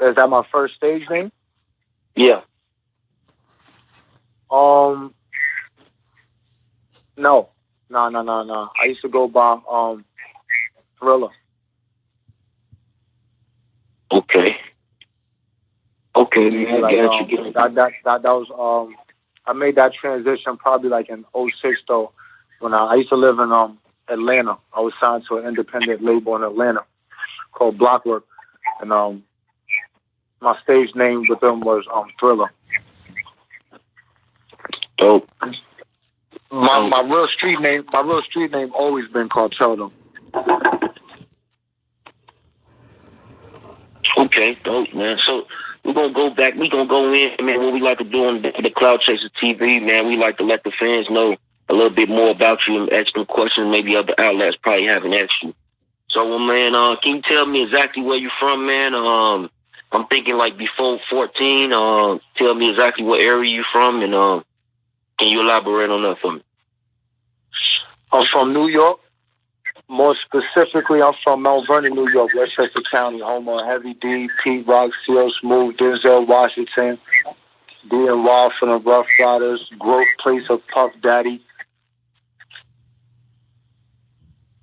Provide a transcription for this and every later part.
Is that my first stage name? Yeah. No. I used to go by Thriller. Okay. Okay, man. Like, I got you. that was I made that transition probably like in 06 though. When I used to live in Atlanta. I was signed to an independent label in Atlanta called Blockwork, and my stage name with them was Thriller. Dope. My real street name always been Kartel though. Okay, dope, man. So we're gonna go back. We're gonna go in, man. What we like to do on the Cloud Chaser TV, man. We like to let the fans know a little bit more about you and ask them questions maybe other outlets probably haven't asked you. So, man, can you tell me exactly where you're from, man? I'm thinking like before 14. Tell me exactly what area you're from, and can you elaborate on that for me? I'm from New York. More specifically, I'm from Mount Vernon, New York, Westchester County, home of Heavy D, Pete Rock, CL Smooth, Denzel Washington, D and Raw from the Rough Riders, growth place of Puff Daddy.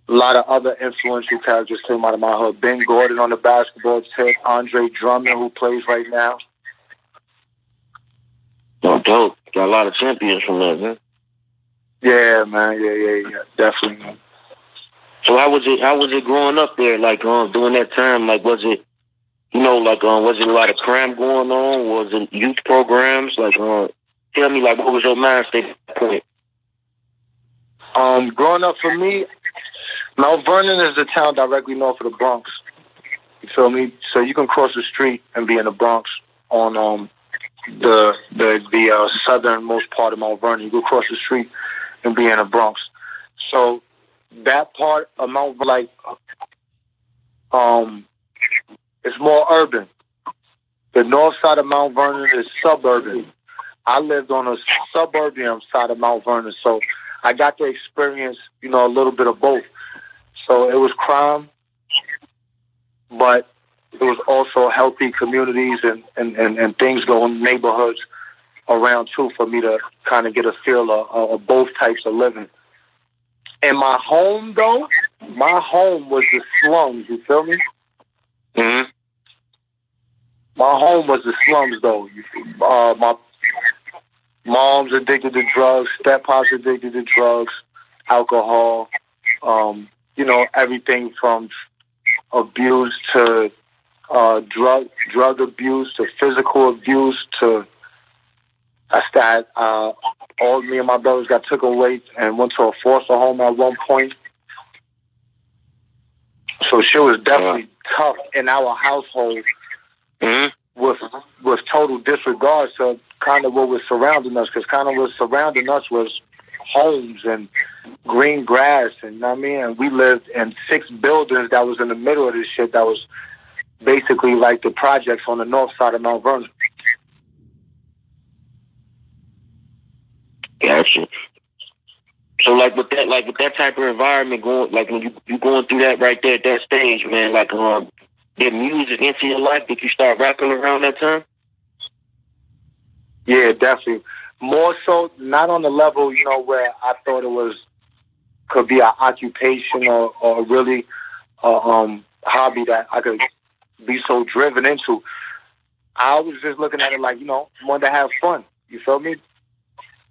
A lot of other influential characters came out of my hood. Ben Gordon on the basketball tip, Andre Drummond, who plays right now. Oh, dope. Got a lot of champions from that, man. Yeah, man. Yeah. Definitely, man. So how was it growing up there? Like during that time, like was it, was it a lot of crime going on? Was it youth programs? Like tell me, like, what was your mind state at that point? Growing up for me, Mount Vernon is a town directly north of the Bronx. You feel me? So you can cross the street and be in the Bronx on the southernmost part of Mount Vernon. You can cross the street and be in the Bronx. So that part of Mount Vernon, it's more urban. The north side of Mount Vernon is suburban. I lived on a suburban side of Mount Vernon, so I got to experience, a little bit of both. So it was crime, but it was also healthy communities and things going in neighborhoods around too for me to kind of get a feel of both types of living. And my home, though, was the slums, you feel me? Mm-hmm. My home was the slums, though. My mom's addicted to drugs, step-pop's addicted to drugs, alcohol, everything from abuse to drug abuse to physical abuse to all me and my brothers got took away and went to a foster home at one point. So shit was definitely tough in our household. Mm-hmm. with total disregard to kind of what was surrounding us, because kind of what was surrounding us was homes and green grass, and and we lived in 6 buildings that was in the middle of this shit that was basically like the projects on the north side of Mount Vernon. Gotcha. So like with that type of environment going, like when you going through that right there at that stage, man, like did music into your life? Did you start rapping around that time? Yeah, definitely. More so, not on the level, where I thought it could be an occupation or really a hobby that I could be so driven into. I was just looking at it like, wanted to have fun. You feel me?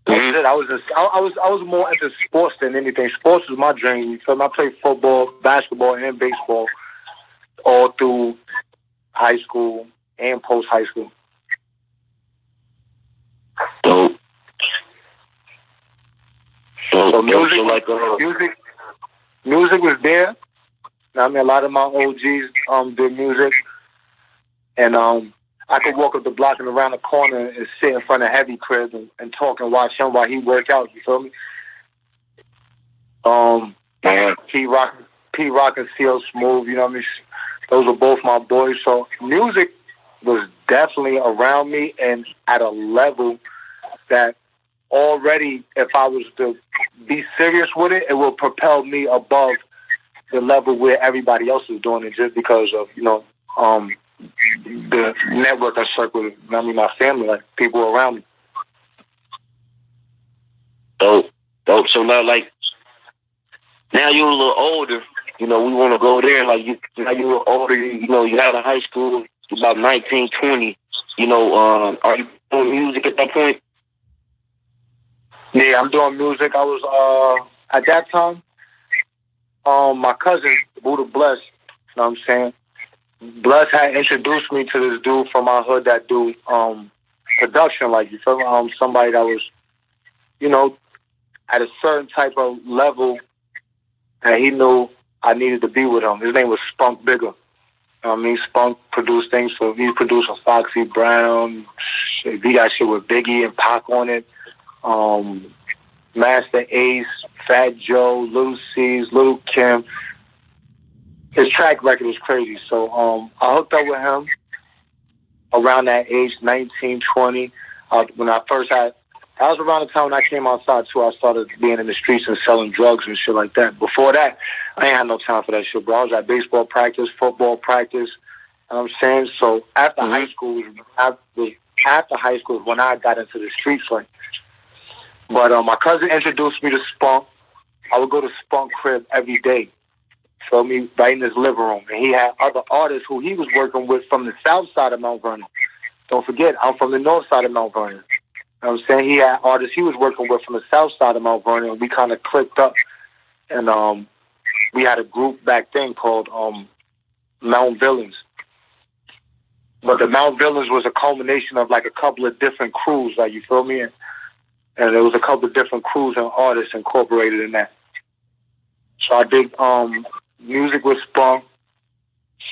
Mm-hmm. I was more into sports than anything. Sports was my dream. You feel me? I played football, basketball, and baseball all through high school and post high school. Dope. So music was there. A lot of my OGs did music, and I could walk up the block and around the corner and sit in front of Heavy Crib and talk and watch him while he worked out. You feel me? P-Rock and CL Smooth. Those were both my boys. So music was definitely around me and at a level that already, if I was to be serious with it, it will propel me above the level where everybody else is doing it, just because of, the network I circle with. I mean, my family, like people around me. Dope. So now, like, now you're a little older. You know, we want to go there. Like, now you're older. You know, you out of high school, about 19, 20. You know, are you doing music at that point? Yeah, I'm doing music. I was at that time. My cousin Buddha Bless. You know what I'm saying? Bless had introduced me to this dude from my hood that do production. Like, you feel me? Somebody that was, you know, at a certain type of level, and he knew I needed to be with him. His name was Spunk Bigger. You know what I mean? Spunk produced things for he produced for Foxy Brown. He got shit with Biggie and Pac on it. Master Ace, Fat Joe, Lil C's, Lil Kim. His track record is crazy. So I hooked up with him around that age, 19, 20. When I first had, that was around the time when I came outside too. I started being in the streets and selling drugs and shit like that. Before that, I ain't had no time for that shit, bro. I was at baseball practice, football practice. You know what I'm saying? So after high school was when I got into the streets, like. But my cousin introduced me to Spunk. I would go to Spunk crib every day. Feel me? Right in his living room. And he had other artists who he was working with from the south side of Mount Vernon. Don't forget, I'm from the north side of Mount Vernon. You know what I'm saying? He had artists he was working with from the south side of Mount Vernon. And we kind of clicked up. And we had a group back then called Mount Villains. But the Mount Villains was a culmination of like a couple of different crews. Like, you feel me? And there was a couple of different crews and artists incorporated in that. So I did music with Spunk,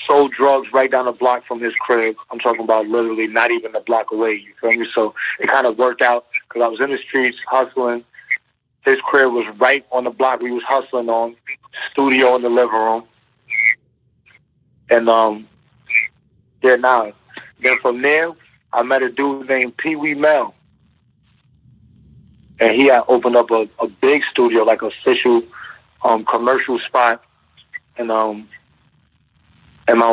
sold drugs right down the block from his crib. I'm talking about literally not even a block away, you feel me? So it kind of worked out because I was in the streets hustling. His crib was right on the block we was hustling on, studio in the living room. And then from there, I met a dude named Pee Wee Mel. And he had opened up a big studio, like official commercial spot in Mount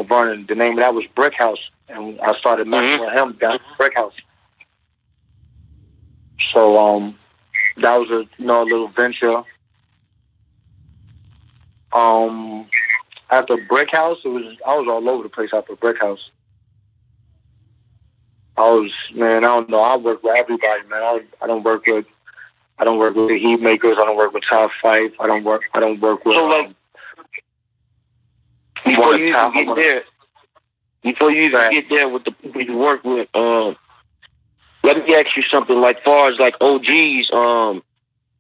Vernon. The name of that was Brick House. And I started messing with him down at Brick House. So that was a little venture. After Brick House, I was all over the place after Brick House. I don't know. I work with everybody, man. I don't work with the Heat Makers. I don't work with Top 5. I don't work with. So like, before you even get there with the people you work with, let me ask you something. Like, far as like OGs,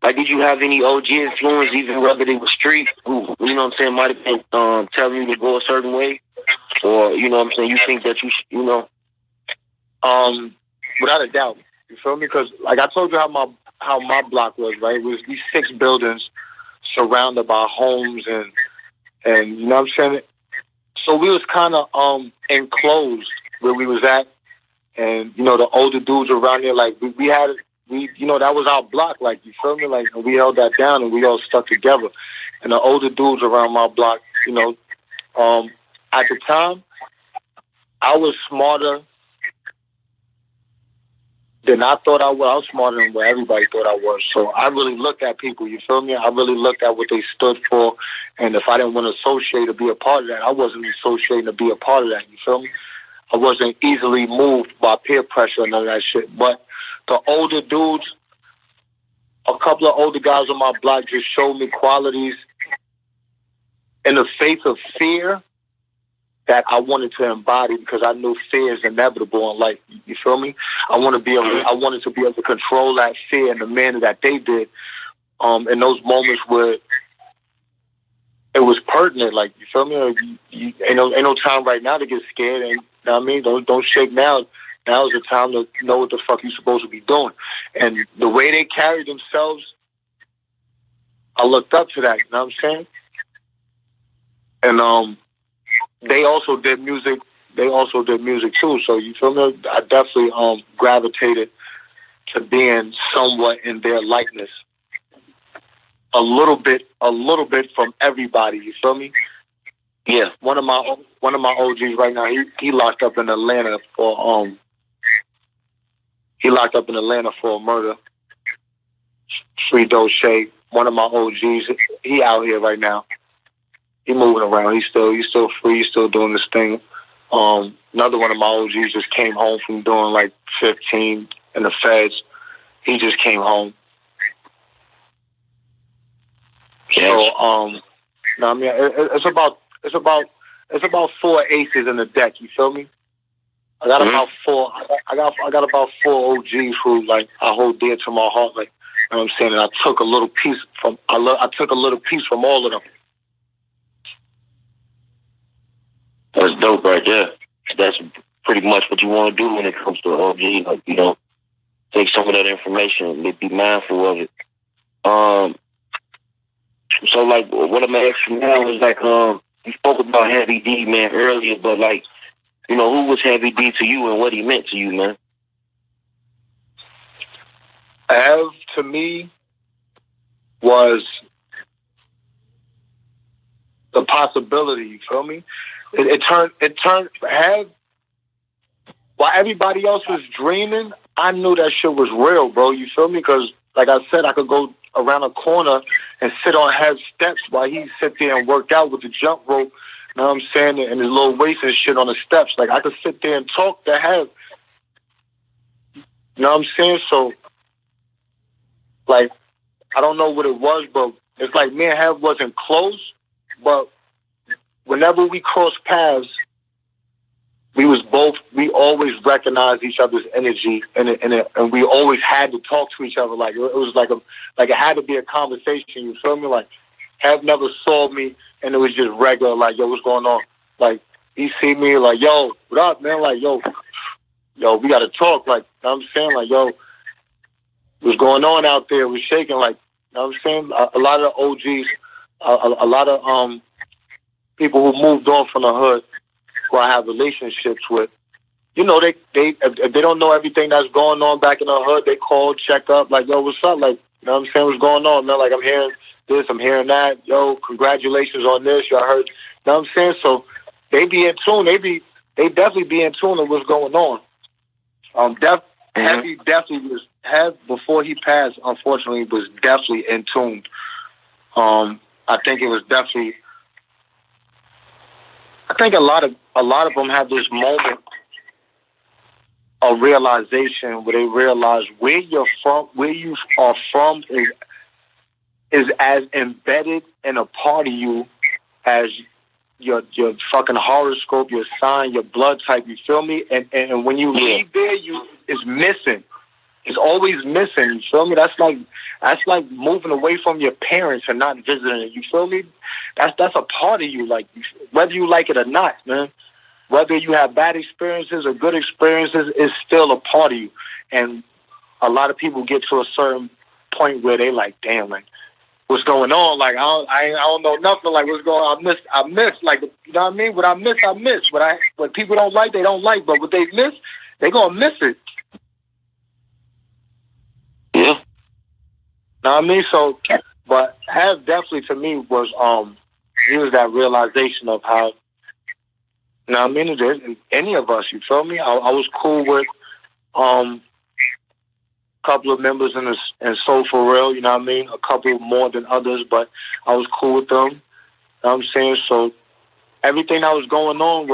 like, did you have any OG influence, even whether they were street, who, you know what I'm saying, might have been telling you to go a certain way, or you know what I'm saying, you think that you know? Without a doubt, you feel me? Because like I told you how my block was, right? It was these 6 buildings surrounded by homes and you know what I'm saying? So we was kind of enclosed where we was at, and you know the older dudes around there, like we you know, that was our block, like, you feel me? Like, we held that down and we all stuck together. And the older dudes around my block, you know, at the time, I was smarter than I thought I was. I was smarter than what everybody thought I was. So I really looked at people, you feel me? I really looked at what they stood for. And if I didn't want to associate or be a part of that, I wasn't associating to be a part of that, you feel me? I wasn't easily moved by peer pressure and none of that shit. But the older dudes, a couple of older guys on my block just showed me qualities in the face of fear that I wanted to embody, because I knew fear is inevitable in life. You feel me? I wanted to be able to control that fear in the manner that they did. In those moments where it was pertinent, like, you feel me? Ain't no time right now to get scared. And you know what I mean? Don't shake now. Now is the time to know what the fuck you're supposed to be doing. And the way they carried themselves, I looked up to that. You know what I'm saying? And they also did music. They also did music too. So you feel me? I definitely gravitated to being somewhat in their likeness. A little bit from everybody. You feel me? Yeah. One of my OGs right now. He locked up in Atlanta for a murder. Free Doche. One of my OGs. He out here right now. He moving around. He's still free. He's still doing this thing. Another one of my OGs just came home from doing like 15 in the feds. He just came home. Yes. So I mean, it's about 4 aces in the deck. You feel me? I got about 4. I got about 4 OGs who like I hold dear to my heart. Like, you know what I'm saying? And I took a little piece from all of them. That's dope right there. That's pretty much what you want to do when it comes to OG. Like, you know, take some of that information and be mindful of it. So, like, what I'm going to ask you now is, like, you spoke about Heavy D, man, earlier, but, like, you know, who was Heavy D to you and what he meant to you, man? Hev, to me, was the possibility, you feel me? It turned Hev, while everybody else was dreaming, I knew that shit was real, bro, you feel me? Because, like I said, I could go around a corner and sit on Hev's steps while he sit there and work out with the jump rope, you know what I'm saying, and his little weights and shit on the steps. Like, I could sit there and talk to Hev. You know what I'm saying? So, like, I don't know what it was, but it's like me and Hev wasn't close, but whenever we crossed paths, we always recognized each other's energy, and we always had to talk to each other. Like, it was like it had to be a conversation. You feel me? Like, Hev never saw me, and it was just regular. Like, yo, what's going on? Like, he see me, like, yo, what up, man? Like, yo, we got to talk. Like, you know what I'm saying? Like, yo, what's going on out there? We're shaking. Like, you know what I'm saying? A lot of OGs, a lot of people who moved on from the hood, who I have relationships with, you know, if they don't know everything that's going on back in the hood, they call, check up, like, yo, what's up? Like, you know what I'm saying? What's going on, man? Like, I'm hearing this, I'm hearing that. Yo, congratulations on this. Y'all heard, you know what I'm saying? So they be in tune. They definitely be in tune with what's going on. Heavy definitely was, before he passed, unfortunately, was definitely in tune. I think it was definitely, I think a lot of them have this moment of realization where they realize where you are from is as embedded in a part of you as your fucking horoscope, your sign, your blood type. You feel me? And when you leave there, it's missing. It's always missing. You feel me? That's like moving away from your parents and not visiting. You feel me? That's a part of you. Like, whether you like it or not, man. Whether you have bad experiences or good experiences, it's still a part of you. And a lot of people get to a certain point where they like, damn, like, what's going on? Like, I don't know nothing. Like, what's going on? I miss. Like, you know what I mean? What I miss. What people don't like, they don't like. But what they miss, they gonna miss it. Yeah. Know what I mean? So, but Hev definitely to me was he was that realization of how, you know what I mean, any of us, you feel me? I was cool with a couple of members in Soul For Real, you know what I mean? A couple more than others, but I was cool with them. You know what I'm saying? So everything that was going on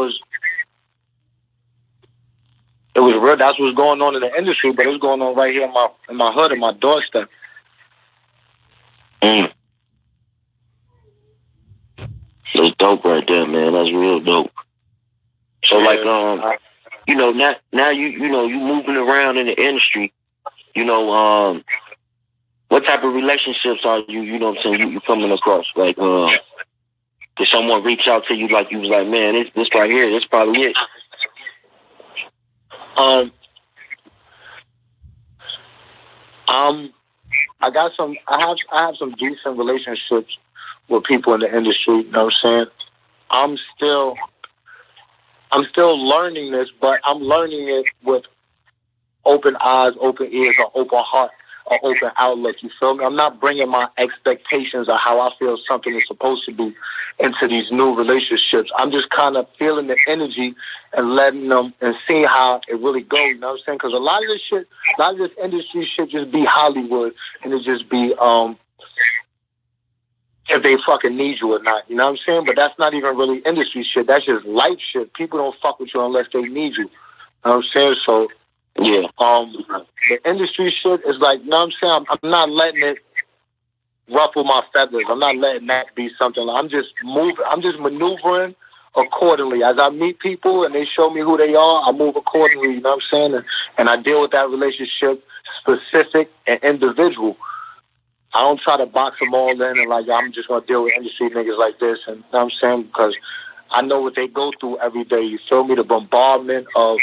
it was real. That's what's going on in the industry, but it was going on right here in my hood, in my doorstep. That's dope right there, man. That's real dope. So, like, you know, now you know, you moving around in the industry, you know, what type of relationships are you know what I'm saying, you coming across? Like, did someone reach out to you like you was like, man, this right here, this probably it? I have some decent relationships with people in the industry, you know what I'm saying? I'm still learning this, but I'm learning it with open eyes, open ears, or open heart. an open outlook. You feel me? I'm not bringing my expectations of how I feel something is supposed to be into these new relationships. I'm just kind of feeling the energy and letting them and seeing how it really goes. You know what I'm saying? Because a lot of this industry shit just be Hollywood, and it just be if they fucking need you or not. You know what I'm saying? But that's not even really industry shit. That's just life shit. People don't fuck with you unless they need you. You know what I'm saying? So yeah, the industry shit is like, you know what I'm saying? I'm not letting it ruffle my feathers. I'm not letting that be something. I'm just maneuvering accordingly. As I meet people and they show me who they are, I move accordingly, you know what I'm saying? And I deal with that relationship specific and individual. I don't try to box them all in and like, I'm just going to deal with industry niggas like this. And you know what I'm saying? Because I know what they go through every day. You feel me? The bombardment of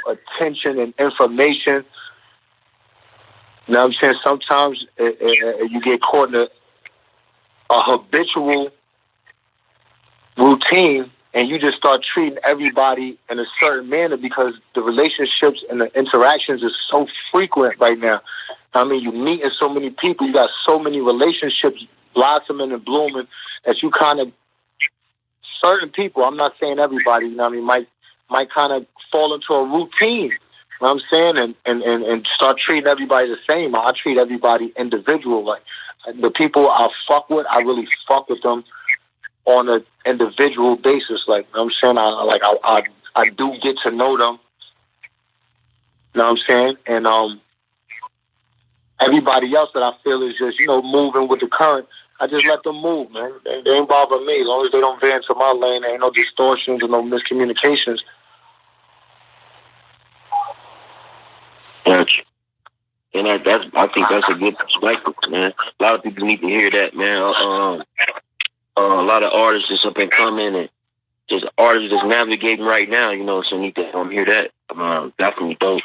attention and information. You know what I'm saying? Sometimes you get caught in a habitual routine and you just start treating everybody in a certain manner because the relationships and the interactions is so frequent right now. I mean, you meeting so many people, you got so many relationships blossoming and blooming that you kind of, certain people, I'm not saying everybody, you know what I mean, might kind of fall into a routine, you know what I'm saying, and start treating everybody the same. I treat everybody individual. Like, the people I fuck with, I really fuck with them on an individual basis. Like, you know what I'm saying, I do get to know them, you know what I'm saying, and everybody else that I feel is just, you know, moving with the current, I just let them move, man. They ain't bother me. As long as they don't veer into my lane, there ain't no distortions or no miscommunications. Gotcha. And I think that's a good perspective, man. A lot of people need to hear that, man. A lot of artists just up and coming and just artists just navigating right now, you know, so need to hear that. Definitely dope.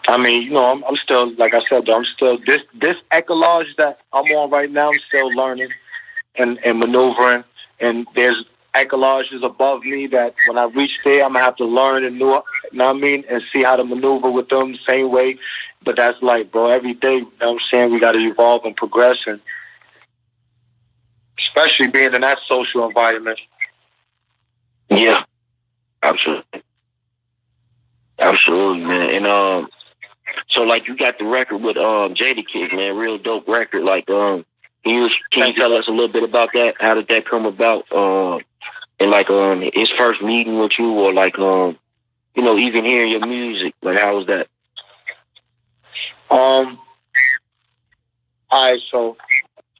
I mean, you know, I'm still, like I said, though, I'm still, this ecology that I'm on right now, I'm still learning and maneuvering. And there's ecologies above me that when I reach there, I'm going to have to learn and know what I mean, and see how to maneuver with them the same way. But that's like, bro, every day, you know what I'm saying, we got to evolve and progress, and especially being in that social environment. Yeah, absolutely. Absolutely, man. And so like you got the record with Jadakiss, man, real dope record. Like can you tell us a little bit about that? How did that come about? And like his first meeting with you, or like you know, even hearing your music, like how was that? All right, so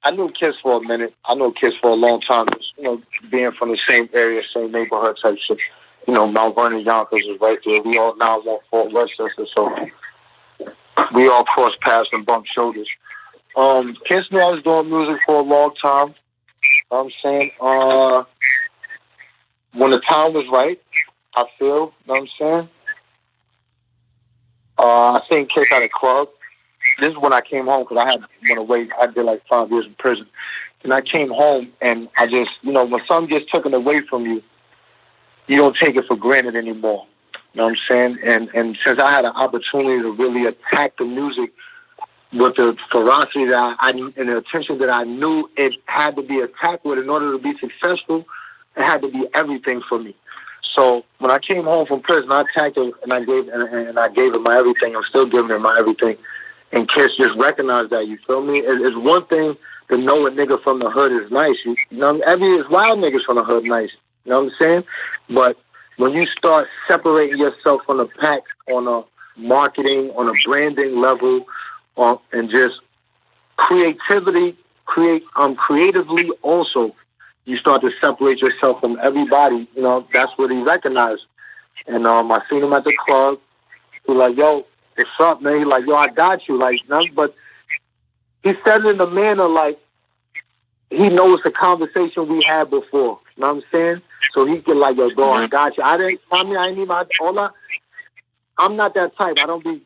I knew Kiss for a minute. I knew Kiss for a long time. Just, you know, being from the same area, same neighborhood type shit. You know, Mount Vernon, Yonkers is right there. We all now want Fort Westchester, so we all cross paths and bump shoulders. Kiss knew I was doing music for a long time. You know what I'm saying? When the time was right, I feel, you know what I'm saying? I seen Kiss at a club. This is when I came home, because I went away. I did like 5 years in prison. And I came home, and I just, you know, when something gets taken away from you, you don't take it for granted anymore. You know what I'm saying? And since I had an opportunity to really attack the music with the ferocity that and the attention that I knew it had to be attacked with in order to be successful, it had to be everything for me. So when I came home from prison, I attacked it, and I gave it my everything. I'm still giving it my everything. And Kiss just recognized that, you feel me? It's one thing to know a nigga from the hood is nice. You know, it's wild niggas from the hood nice. You know what I'm saying? But when you start separating yourself from the pack on a marketing, on a branding level, and just creatively also, you start to separate yourself from everybody. You know, that's what he recognized. And I seen him at the club. He like, yo, what's up, man? He like, yo, I got you. Like, but he said it in a manner like he knows the conversation we had before. You know what I'm saying? So he can like, yo, bro, I got you. I'm not that type. I don't be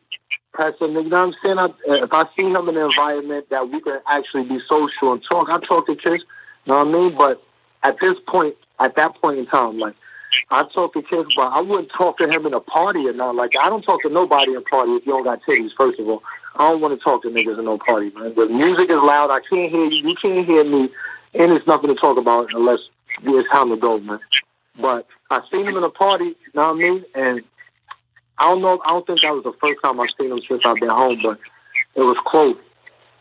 pressing. You know what I'm saying? If I see him in an environment that we can actually be social and talk, I talk to Kiss. You know what I mean? But at that point in time, like, I talk to kids, but I wouldn't talk to him in a party or nothing. Like, I don't talk to nobody in a party if you don't got titties, first of all. I don't want to talk to niggas in no party, man. The music is loud. I can't hear you. You can't hear me. And it's nothing to talk about unless it's time to go, man. But I seen him in a party, you know what I mean? And I don't know. I don't think that was the first time I've seen him since I've been home, but it was close.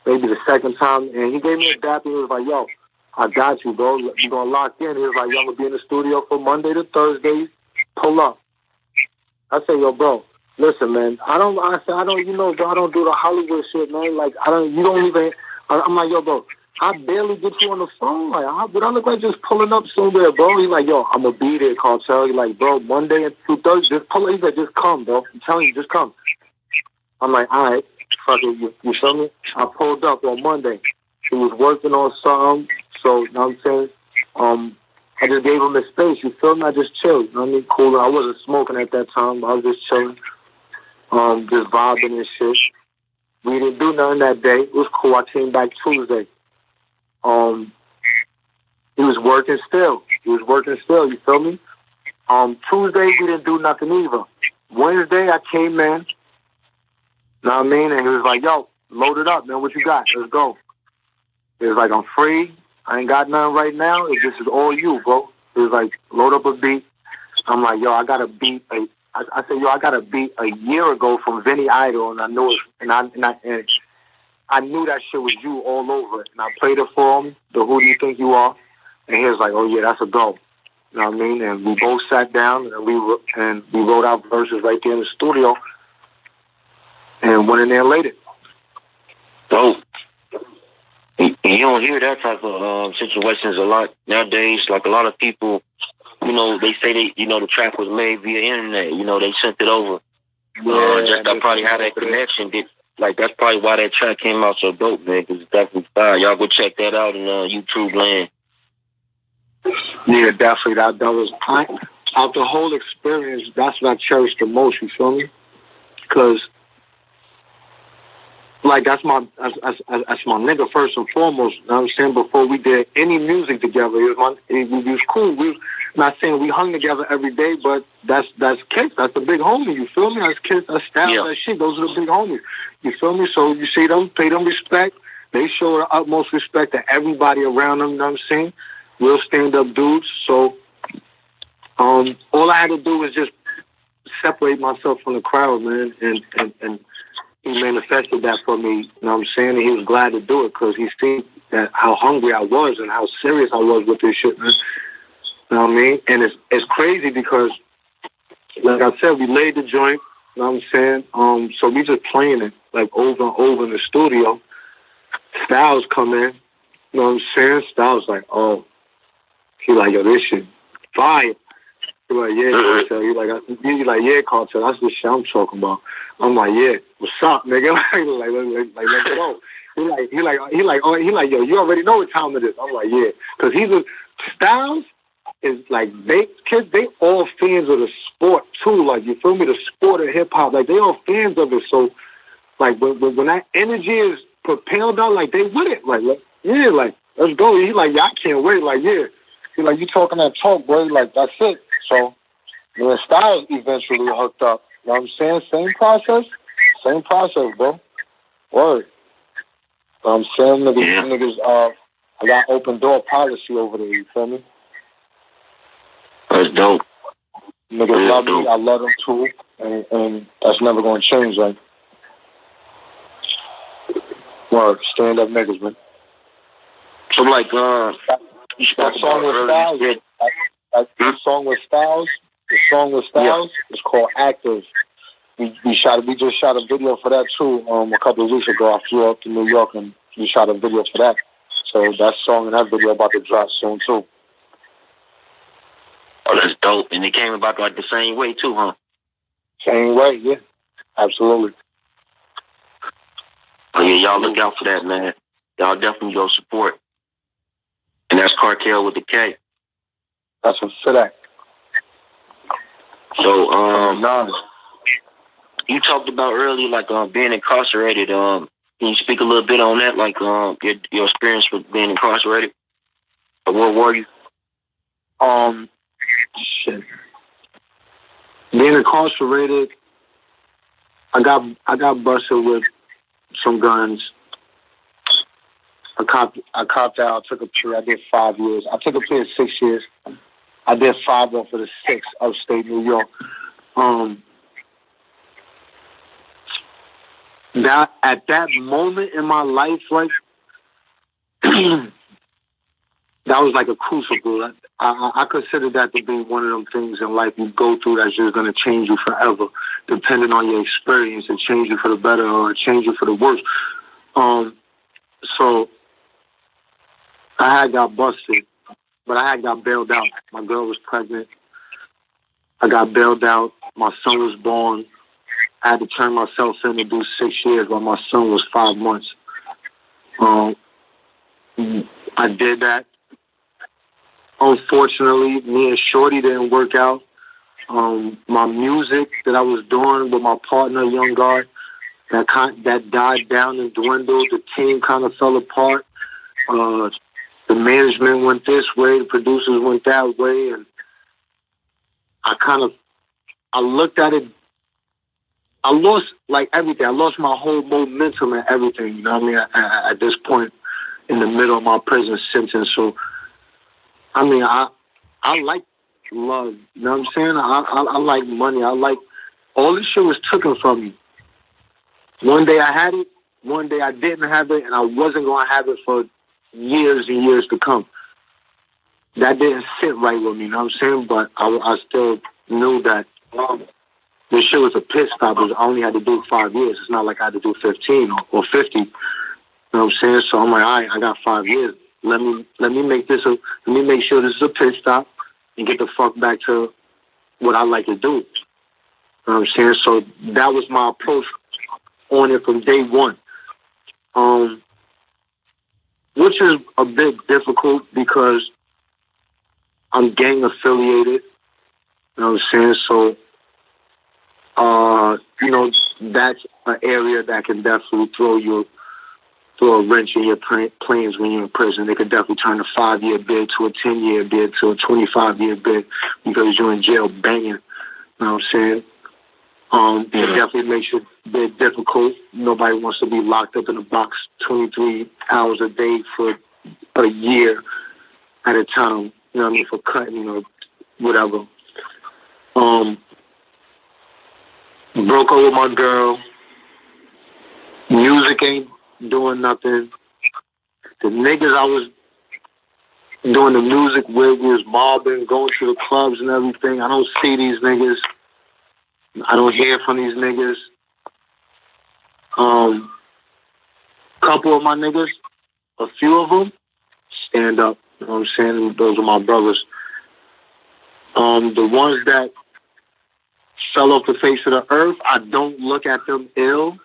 Maybe the second time. And he gave me a dap and he was like, yo, I got you, bro. You're going to lock in. He was like, yo, I'm going to be in the studio from Monday to Thursday. Pull up. I say, yo, bro, listen, man. I don't, you know, bro, I don't do the Hollywood shit, man. Like, I'm like, yo, bro, I barely get you on the phone. Like, would I look like just pulling up somewhere, bro? He's like, yo, I'm going to be there, Kartel. He's like, bro, Monday through Thursday, just pull up. He's like, just come, bro. I'm telling you, just come. I'm like, all right, fuck it, you feel me? I pulled up on Monday. He was working on something. So, you know what I'm saying? I just gave him the space, you feel me? I just chilled, you know what I mean? Cool. I wasn't smoking at that time, but I was just chilling, just vibing and shit. We didn't do nothing that day. It was cool. I came back Tuesday. He was working still. You feel me? Tuesday, we didn't do nothing either. Wednesday, I came in, you know what I mean? And he was like, yo, load it up, man. What you got? Let's go. He was like, I'm free. I ain't got nothing right now. This is all you, bro. He was like, load up a beat. I'm like, yo, I got a beat. I said, yo, I got a beat a year ago from Vinny Idol, and I knew it. And I knew that shit was you all over it. And I played it for him, the Who Do You Think You Are? And he was like, oh, yeah, that's a go. You know what I mean? And we both sat down, and we wrote out verses right there in the studio and went in there and laid it. Dope. And you don't hear that type of situations a lot nowadays. Like, a lot of people, you know, they say the track was made via internet. You know, they sent it over. That probably how that connection did. Like, that's probably why that track came out so dope, man. Cause it's definitely fire. Y'all go check that out in YouTube land. Yeah, definitely. That was out the whole experience. That's what I cherished the most. You feel me? Because. Like, that's my nigga first and foremost. You know what I'm saying? Before we did any music together, it was cool. We not saying we hung together every day, but that's Kiss. That's the big homie. You feel me? That's Kiss. That's Styles. That shit. Those are the big homies. You feel me? So you see them, pay them respect. They show the utmost respect to everybody around them. You know what I'm saying? Real stand-up dudes. So all I had to do was just separate myself from the crowd, man, and he manifested that for me, you know what I'm saying? And he was glad to do it because he seen that how hungry I was and how serious I was with this shit, man. You know what I mean? And it's crazy because, like I said, we laid the joint, you know what I'm saying? So we just playing it, like, over and over in the studio. Styles come in, you know what I'm saying? Styles like, oh, he like, yo, this shit fire. He like, yeah, Kartel. He like, yeah, Kartel. That's the shit I'm talking about. I'm like, yeah, what's up, nigga? like, let's go. He like, yo, you already know what time it is. I'm like, yeah, because Styles is like, they all fans of the sport too. Like, you feel me? The sport of hip hop, like, they all fans of it. So, like, when that energy is propelled out, like, they with it. Like, yeah, like, let's go. He like, yeah, I can't wait. Like, yeah. He like, you talking that talk, bro? Like, that's it. So, when Styles eventually hooked up, you know what I'm saying? Same process, bro. Word. You know what I'm saying? Niggas, I got open door policy over there, you feel me? That's dope. Niggas love me, I love them too, and that's never gonna change, like. Word, stand up niggas, man. So, like, that song with Styles, the song with Styles is called Active. We just shot a video for that too. A couple of weeks ago, I flew up to New York and we shot a video for that. So that song and that video about to drop soon too. Oh, that's dope. And it came about like the same way too, huh? Same way, yeah. Absolutely. Oh yeah, y'all look out for that, man. Y'all definitely go support. And that's Kartel with the K. That's what's for that. So, you talked about earlier, like, being incarcerated. Can you speak a little bit on that, like, your experience with being incarcerated? Or where were you? Shit. Being incarcerated, I got busted with some guns. I copped out, took a plea. I did 5 years. I took a plea of 6 years. I did 5 off of the 6 upstate New York. That at that moment in my life, like that was like a crucible. I consider that to be one of them things in life you go through that's just going to change you forever, depending on your experience, and change you for the better or change you for the worse. So I had got busted, but I had got bailed out. My girl was pregnant. I got bailed out. My son was born. I had to turn myself in to do 6 years while my son was 5 months. I did that. Unfortunately, me and Shorty didn't work out. My music that I was doing with my partner, Young Guard, that died down and dwindled. The team kind of fell apart. The management went this way, the producers went that way, and I looked at it. I lost like everything. I lost my whole momentum and everything. You know what I mean? At this point in the middle of my prison sentence. So, I mean, I like love. You know what I'm saying? I like money. I like all this shit was taken from me. One day I had it. One day I didn't have it, and I wasn't going to have it for years and years to come. That didn't sit right with me. You know what I'm saying? But I still knew that this shit was a pit stop. I only had to do 5 years. It's not like I had to do 15 or 50. You know what I'm saying? So I'm like, all right, I got 5 years. Let me make sure this is a pit stop and get the fuck back to what I like to do. You know what I'm saying? So that was my approach on it from day one. Which is a bit difficult because I'm gang affiliated. You know what I'm saying? So, you know, that's an area that can definitely throw a wrench in your plans when you're in prison. They could definitely turn a 5-year bid to a 10-year bid to a 25-year bid because you're in jail banging. You know what I'm saying? It definitely makes it a bit difficult. Nobody wants to be locked up in a box 23 hours a day for a year at a time. You know what I mean? For cutting or whatever. Broke up with my girl. Music ain't doing nothing. The niggas I was doing the music with was mobbing, going to the clubs and everything. I don't see these niggas. I don't hear from these niggas. Couple of my niggas, a few of them, stand up. You know what I'm saying? Those are my brothers. The ones that fell off the face of the earth, I don't look at them ill.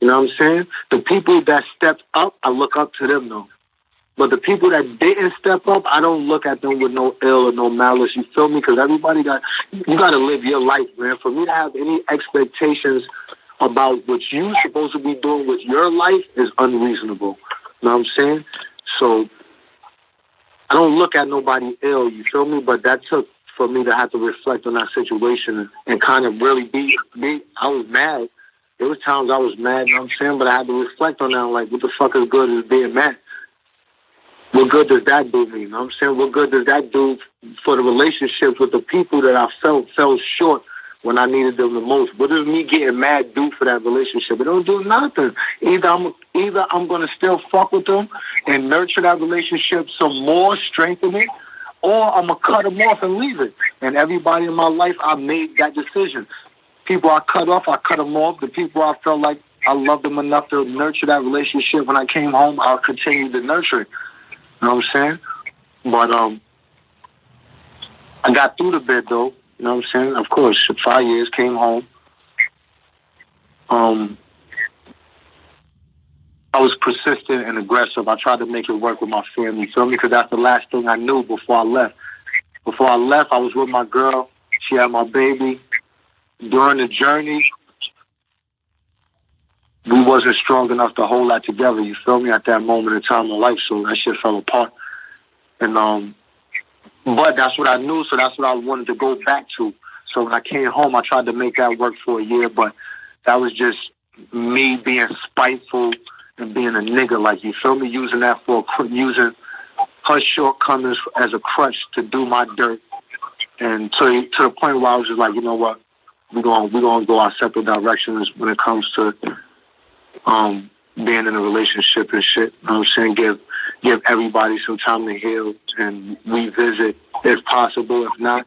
You know what I'm saying? The people that stepped up, I look up to them though. But the people that didn't step up, I don't look at them with no ill or no malice. You feel me? Because you got to live your life, man. For me to have any expectations about what you're supposed to be doing with your life is unreasonable. You know what I'm saying? So I don't look at nobody ill, you feel me? But that took for me to have to reflect on that situation and kind of really be I was mad. There was times I was mad, you know what I'm saying? But I had to reflect on that, like, what the fuck is good as being mad? What good does that do me? You know what I'm saying? What good does that do for the relationships with the people that I fell short when I needed them the most? What does me getting mad do for that relationship? It don't do nothing. Either I'm going to still fuck with them and nurture that relationship some more, strengthen it, or I'm going to cut them off and leave it. And everybody in my life, I made that decision. People I cut off, I cut them off. The people I felt like I loved them enough to nurture that relationship when I came home, I'll continue to nurture it. You know what I'm saying? But I got through the bid though. You know what I'm saying? Of course, 5 years, came home. I was persistent and aggressive. I tried to make it work with my family. You feel me? Because that's the last thing I knew before I left. Before I left, I was with my girl. She had my baby. During the journey, we wasn't strong enough to hold that together, you feel me, at that moment in time in life, so that shit fell apart. And But that's what I knew, so that's what I wanted to go back to. So when I came home, I tried to make that work for a year, but that was just me being spiteful and being a nigga, like, you feel me? Using her shortcomings as a crutch to do my dirt. And to the point where I was just like, you know what? We're gonna go our separate directions when it comes to being in a relationship and shit. You know what I'm saying? Give everybody some time to heal and revisit if possible. If not,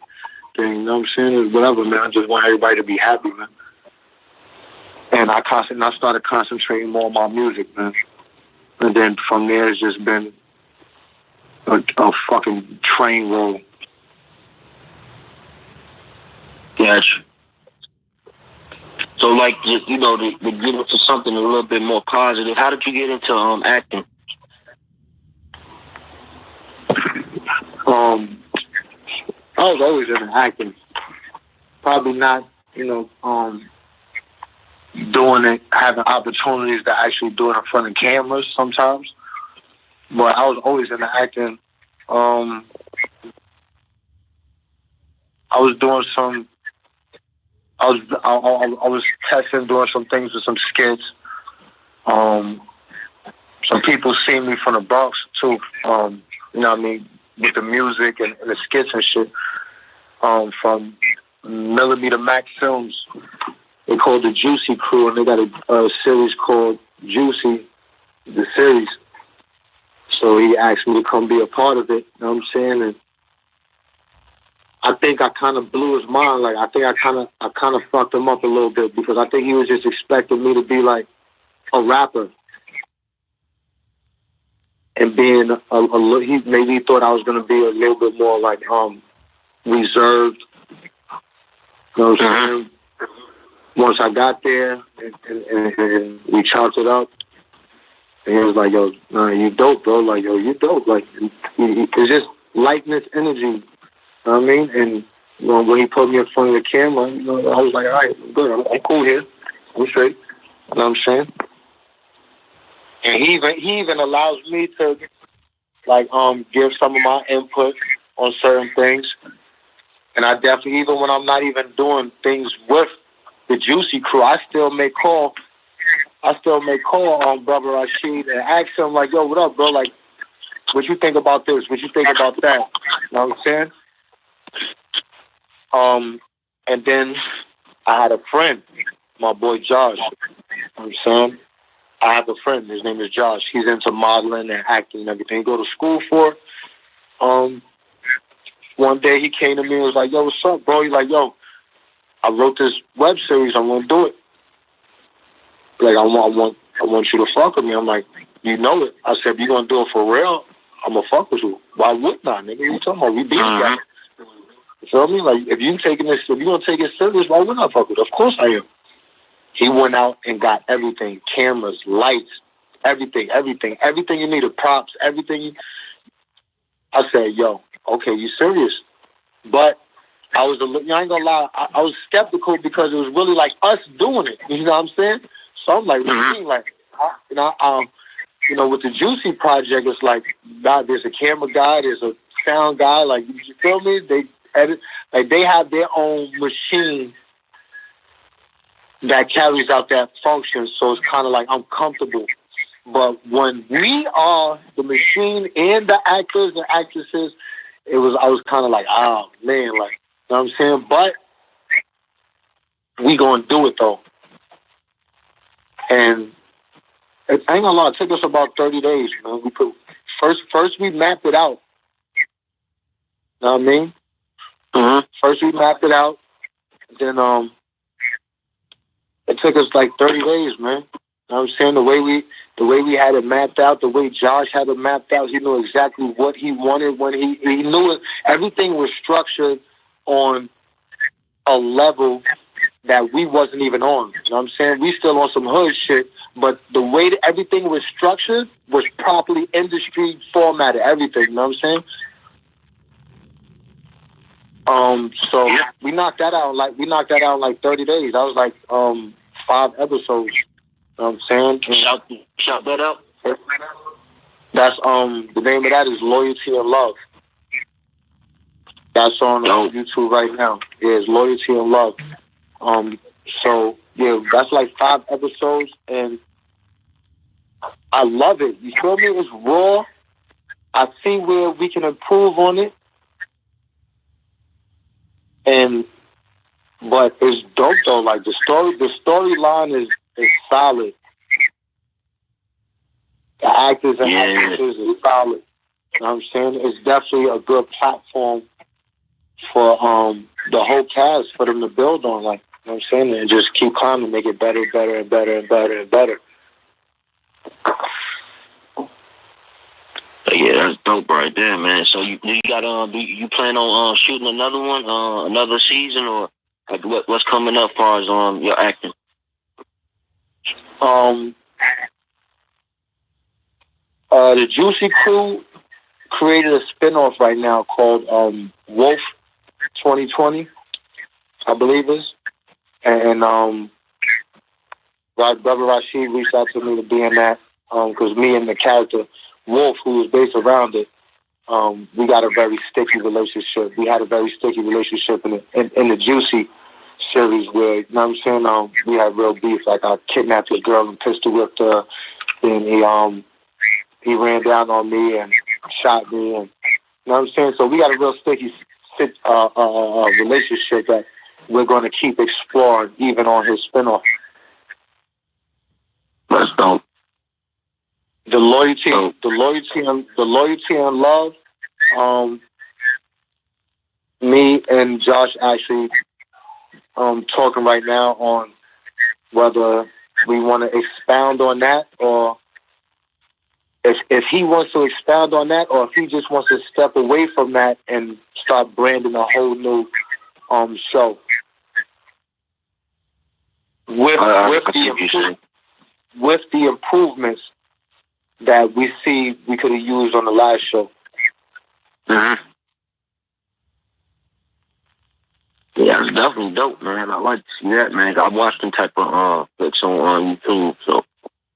then, you know what I'm saying? Whatever, man. I just want everybody to be happy, man. And I started concentrating more on my music, man. And then from there, it's just been a fucking train roll. Gotcha. So, like, you know, to get into something a little bit more positive, how did you get into acting? I was always into acting. Probably not, you know, doing it, having opportunities to actually do it in front of cameras sometimes. But I was always into acting. I was doing some. I was testing, doing some things with some skits. Some people see me from the Bronx too. You know what I mean, with the music and the skits and shit. From Millimeter Mac Films, they called the Juicy Crew, and they got a series called Juicy, the series. So he asked me to come be a part of it. You know what I'm saying? And I think I kind of blew his mind. Like, I think I kind of fucked him up a little bit, because I think he was just expecting me to be like a rapper, and being maybe he thought I was gonna be a little bit more like reserved. You know what I'm saying? Once I got there and we chopped it up, and he was like, "Yo, you dope, bro. Like, yo, you dope. Like, it's just lightness, energy." You know what I mean? And you know, when he put me in front of the camera, you know, I was like, "All right, I'm good. I'm cool here. I'm straight." You know what I'm saying? And he even allows me to like give some of my input on certain things. And I definitely, even when I'm not even doing things with the Juicy Crew, I still make call on Brother Rashid and ask him like, "Yo, what up, bro? Like, what you think about this? What you think about that?" You know what I'm saying? And then I had a friend, my boy Josh. You know what I'm saying? I have a friend, his name is Josh. He's into modeling and acting and everything. He go to school for it. One day he came to me and was like, "Yo, what's up, bro?" He's like, "Yo, I wrote this web series. I'm gonna do it. Like, I want you to fuck with me." I'm like, "You know it." I said, "If you gonna do it for real, I'm gonna fuck with you. Why wouldn't I, nigga? What you talking about? We beat together." You feel me? Like, if you gonna take it serious, why wouldn't I fuck with you? Of course I am. He went out and got everything: cameras, lights, everything you needed, props, everything. I said, "Yo, okay, you serious?" But I ain't gonna lie, I was skeptical, because it was really like us doing it. You know what I'm saying? So I'm like, what do you mean? Like, you know, with the Juicy project, it's like, God, there's a camera guy, there's a sound guy. Like, you feel me? They edit, like, they have their own machine that carries out that function. So it's kind of like I'm comfortable. But when we are the machine and the actors and actresses, I was kind of like, oh man, like, you know what I'm saying? But we gonna do it though. And I ain't gonna lie, it took us about 30 days. You know, first we mapped it out. You know what I mean? Mm-hmm. First we mapped it out. Then it took us like 30 days, man. You know what I'm saying? The way we had it mapped out, the way Josh had it mapped out, he knew exactly what he wanted when he knew it. Everything was structured on a level that we wasn't even on. You know what I'm saying? We still on some hood shit, but the way that everything was structured was properly industry formatted, everything. You know what I'm saying? So we knocked that out in like 30 days. That was like 5 episodes. You know what I'm saying? Shout that out. That's the name of that is Loyalty and Love. That's on YouTube right now. Yeah, it's Loyalty and Love. So yeah, that's like 5 episodes, and I love it. You feel me? It's raw. I see where we can improve on it, but it's dope though. Like the storyline is solid. The actors and actresses is solid. You know what I'm saying? It's definitely a good platform for the whole cast for them to build on. Like, you know what I'm saying? And just keep climbing, make it better, better, and better, and better, and better. Yeah, that's dope right there, man. So you got do you plan on shooting another one, another season, or like what's coming up as far as your acting? The Juicy Crew created a spinoff right now called Wolf 2020, I believe is, and brother Rashid reached out to me to be in that because me and the character Wolf, who was based around it, we got a very sticky relationship. We had a very sticky relationship in the Juicy series where, you know what I'm saying, we had real beef. Like I kidnapped a girl and pistol whipped her, and he ran down on me and shot me, and you know what I'm saying. So we got a real sticky relationship that we're going to keep exploring even on his spinoff. That's dope. The loyalty and love. Me and Josh actually talking right now on whether we want to expound on that, or if he wants to expound on that, or if he just wants to step away from that and start branding a whole new show with the improvements that we see we could have used on the last show. Mm-hmm. Yeah, it's definitely dope, man. I like to see that, man. I watch them type of flicks on YouTube, so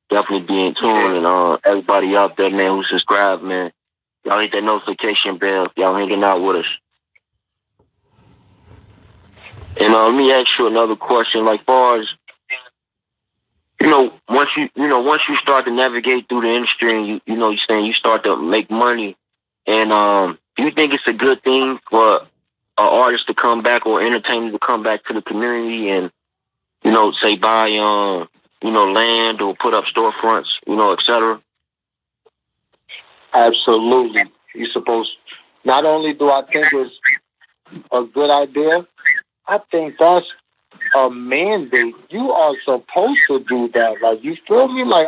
definitely be in tune. And everybody out there, man, who subscribe, man, y'all hit that notification bell. Y'all hanging out with us. And let me ask you another question. Like, far as once you start to navigate through the industry, and you're saying you start to make money, and do you think it's a good thing for an artist to come back or entertainer to come back to the community and say buy land or put up storefronts, etc.? Absolutely. You're supposed. Not only do I think it's a good idea, I think that's a mandate. You are supposed to do that. Like, you feel me? Like,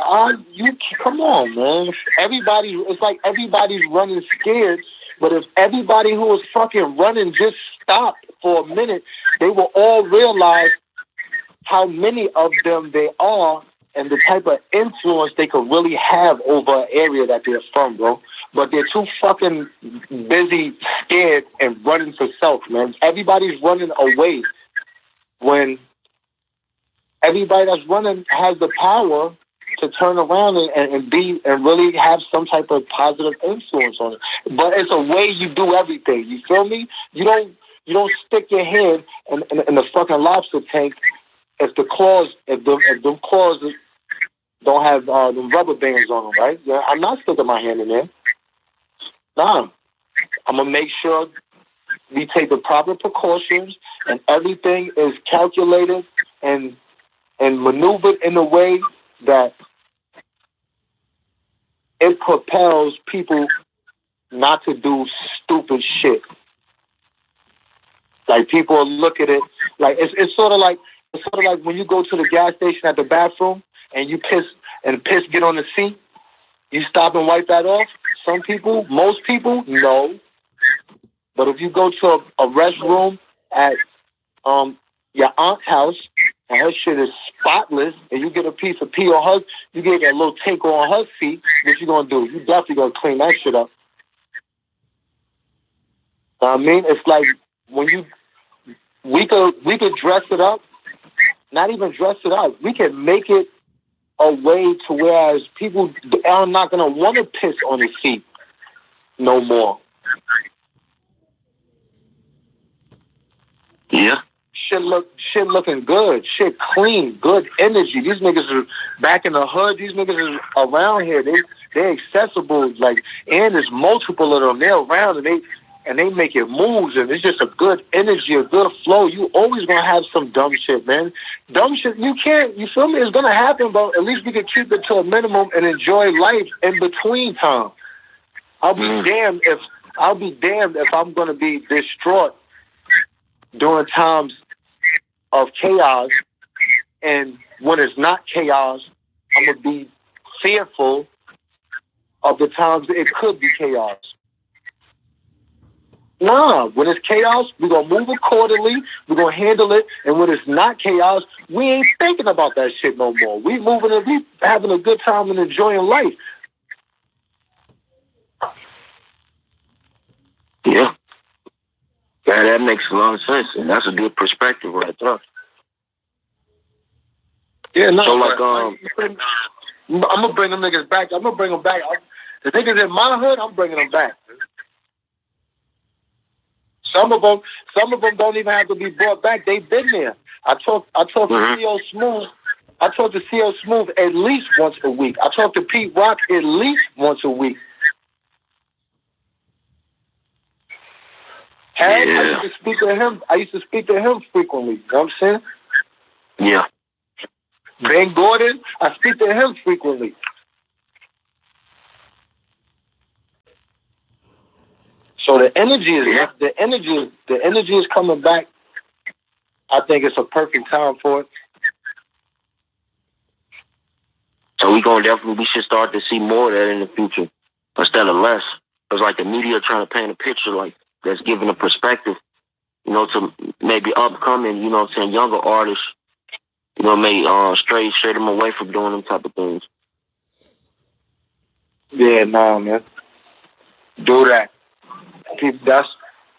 come on, man. It's like everybody's running scared. But if everybody who was fucking running just stopped for a minute, they will all realize how many of them they are and the type of influence they could really have over an area that they're from, bro. But they're too fucking busy, scared, and running for self, man. Everybody's running away when everybody that's running has the power to turn around and really have some type of positive influence on it. But it's a way you do everything. You feel me? You don't stick your head in the fucking lobster tank if the claws don't have the rubber bands on them, right? Yeah, I'm not sticking my hand in there. Nah, I'm gonna make sure we take the proper precautions and everything is calculated and maneuvered in a way that it propels people not to do stupid shit. Like, people look at it like it's sort of like when you go to the gas station at the bathroom and you piss get on the seat. You stop and wipe that off. Some people, most people, no. But if you go to a restroom at your aunt's house and her shit is spotless, and you get a piece of pee on her, you get a little take on her feet, what you gonna do? You definitely gonna clean that shit up. I mean, it's like when we could dress it up, not even dress it up. We can make it a way to whereas people are not gonna want to piss on the seat no more. Yeah. Shit looking good. Shit clean. Good energy. These niggas are back in the hood. These niggas is around here. They're accessible. Like, and there's multiple of them. They're around and they making moves, and it's just a good energy, a good flow. You always gonna have some dumb shit, man. Dumb shit, you feel me? It's gonna happen, but at least we can keep it to a minimum and enjoy life in between time. I'll be damned if I'm gonna be distraught during times of chaos, and when it's not chaos, I'm gonna be fearful of the times that it could be chaos. Nah, when it's chaos, we're going to move accordingly, we're going to handle it, and when it's not chaos, we ain't thinking about that shit no more. We moving and we having a good time and enjoying life. Yeah. Yeah, that makes a lot of sense, and that's a good perspective right there. Yeah, no. So, like, I'm going to bring them niggas back. I'm going to bring them back. The niggas in my hood, I'm bringing them back. Some of them don't even have to be brought back. They've been there. I talk to C.O. Smooth. I talk to C.O. Smooth at least once a week. I talk to Pete Rock at least once a week. I used to speak to him. I used to speak to him frequently. You know what I'm saying? Yeah. Ben Gordon, I speak to him frequently. So the energy is coming back. I think it's a perfect time for it. So we should start to see more of that in the future instead of less. It's like the media trying to paint a picture like that's giving a perspective, you know, to maybe upcoming, you know what I'm saying, younger artists, you know, may stray them away from doing them type of things. Yeah, nah, man. Do that.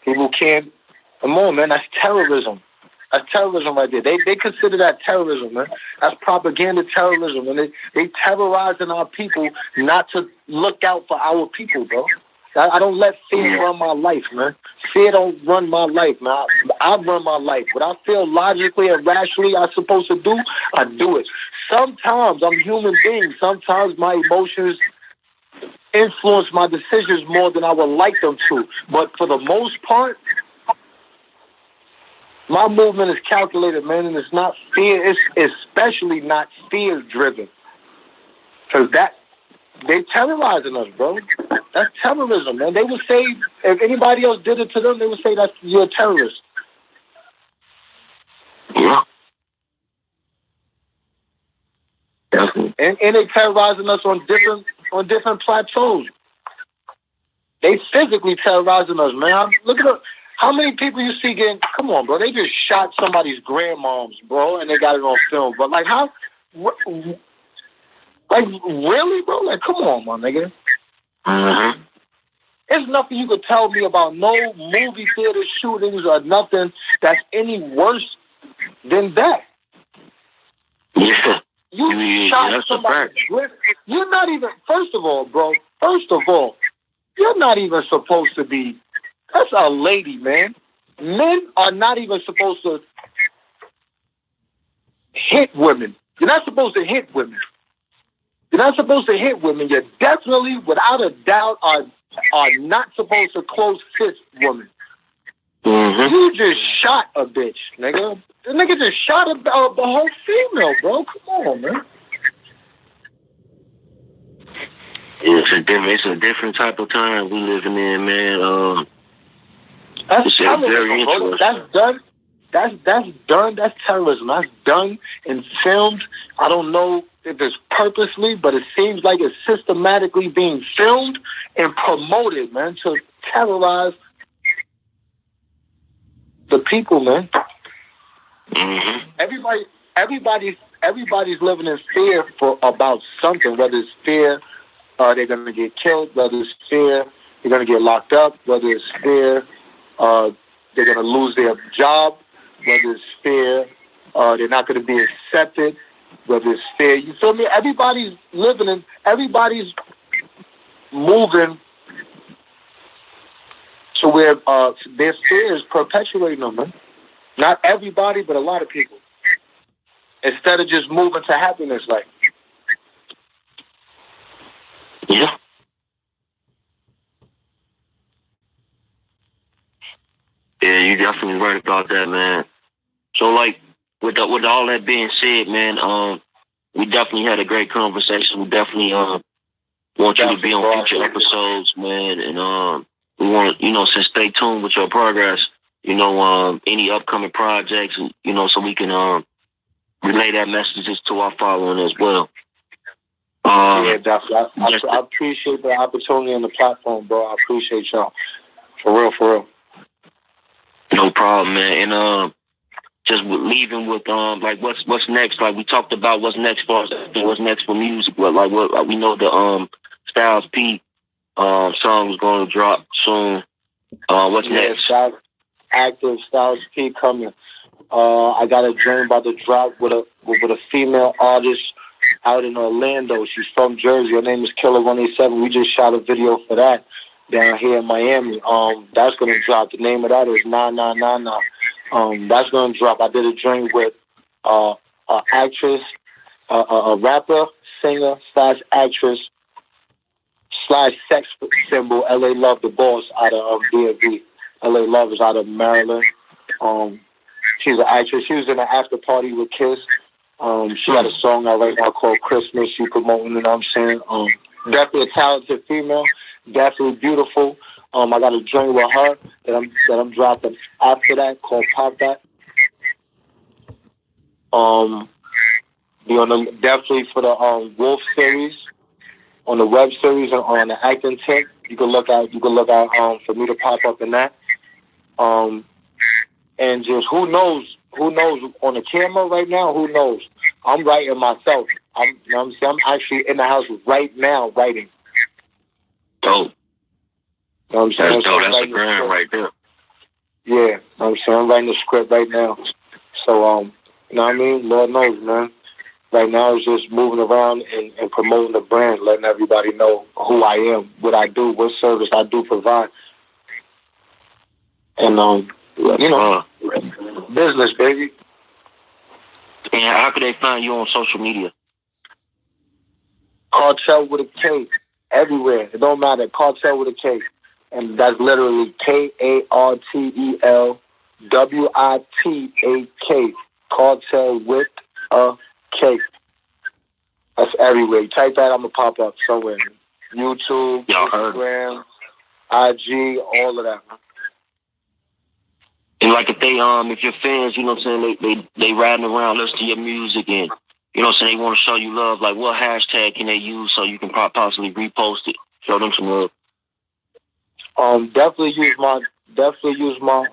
People can't. Come on, man. That's terrorism. That's terrorism right there. They consider that terrorism, man. That's propaganda terrorism, and they terrorizing our people not to look out for our people, bro. I don't let fear run my life, man. Fear don't run my life, man. I run my life. What I feel logically and rationally I'm supposed to do, I do it. Sometimes I'm a human being. Sometimes my emotions influence my decisions more than I would like them to. But for the most part, my movement is calculated, man, and it's not fear. It's especially not fear-driven. Because they terrorizing us, bro. That's terrorism, man. They would say, if anybody else did it to them, they would say that you're a terrorist. Yeah. And they terrorizing us on different plateaus. They physically terrorizing us, man. Look at how many people you see getting. Come on, bro. They just shot somebody's grandmoms, bro, and they got it on film. But like, how? Like, really, bro? Like, come on, my nigga. Mm-hmm. There's nothing you could tell me about no movie theater shootings or nothing that's any worse than that. Yeah. You shot somebody. You're not even, first of all, you're not even supposed to be, that's a lady, man. Men are not even supposed to hit women. You're not supposed to hit women. You're not supposed to hit women. You're definitely, without a doubt, are not supposed to close fist women. Mm-hmm. You just shot a bitch, nigga. The nigga just shot a whole female, bro. Come on, man. It's a different type of time we living in, man. That's terrorism, very bro. That's done. That's done. That's terrorism. That's done and filmed. I don't know if it's purposely, but it seems like it's systematically being filmed and promoted, man, to terrorize the people, man. Mm-hmm. Everybody's living in fear about something, whether it's fear they're going to get killed, whether it's fear they're going to get locked up, whether it's fear they're going to lose their job, whether it's fear they're not going to be accepted, whether it's fear. You feel me? Everybody's moving to where their fear is perpetuating them, man. Not everybody, but a lot of people. Instead of just moving to happiness, like. Yeah. Yeah, you're definitely right about that, man. So, like, with all that being said, man, we definitely had a great conversation. We definitely want you to be on future episodes, man, and we want to stay tuned with your progress. Any upcoming projects, so we can relay that messages to our following as well. Yeah, definitely. I appreciate the opportunity and the platform, bro. I appreciate y'all. For real. No problem, man. And just leaving with like what's next. Like we talked about what's next for us, what's next for music. But like what we know the Styles P song is going to drop soon. What's next? Active Styles P coming. I got a dream about to drop with a female artist out in Orlando. She's from Jersey. Her name is Killer 187. We just shot a video for that down here in Miami. That's gonna drop. The name of that is 9999. That's gonna drop. I did a dream with an actress, a rapper, singer / actress / sex symbol. LA Love, the boss out of DMV. LA Love is out of Maryland. She's an actress. She was in an after party with Kiss. She had a song out right now called Christmas. She promoting, you know what I'm saying? Definitely a talented female. Definitely beautiful. I got a joint with her that I'm dropping after that called Pop That. Be on the definitely for the Wolf series, on the web series and on the acting tip. You can look out for me to pop up in that. And just who knows on the camera right now, who knows? I'm writing myself. I'm actually in the house right now writing. Dope. You know what I'm saying? That's dope. That's a grand right there. Yeah, you know what I'm saying? I'm writing the script right now. So, you know what I mean? Lord knows, man. Right now it's just moving around and promoting the brand, letting everybody know who I am, what I do, what service I do provide. And, business, baby. And how can they find you on social media? Kartel with a K. Everywhere. It don't matter. Kartel with a K. And that's literally KARTELWITAK. Kartel with a K. That's everywhere. You type that, I'm going to pop up somewhere. YouTube, Instagram, IG, all of that. And like if your fans, you know what I'm saying, they riding around listening to your music and, you know what I'm saying, they want to show you love, like what hashtag can they use so you can possibly repost it, show them some love? Definitely use my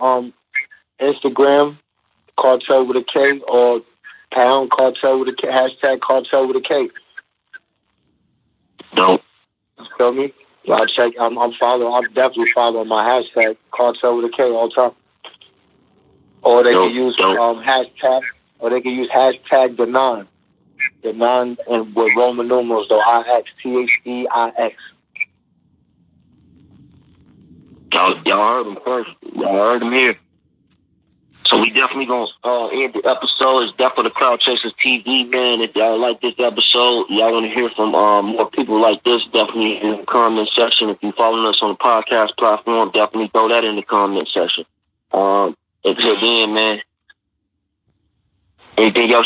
Instagram, Kartel with a K, or pound Kartel with a K, hashtag Kartel with a K. Dope. You feel me? I'll check. I'm definitely following my hashtag Kartel with a K all the time. Or they can use hashtag, or they can use hashtag the non and with Roman numerals though, IX, THEIX. Y'all heard them first. Y'all heard them here. So we definitely gonna end the episode. It's definitely the Cloud Chasers TV, man. If y'all like this episode, y'all want to hear from more people like this, definitely in the comment section. If you're following us on the podcast platform, definitely throw that in the comment section. Until then, man. Anything else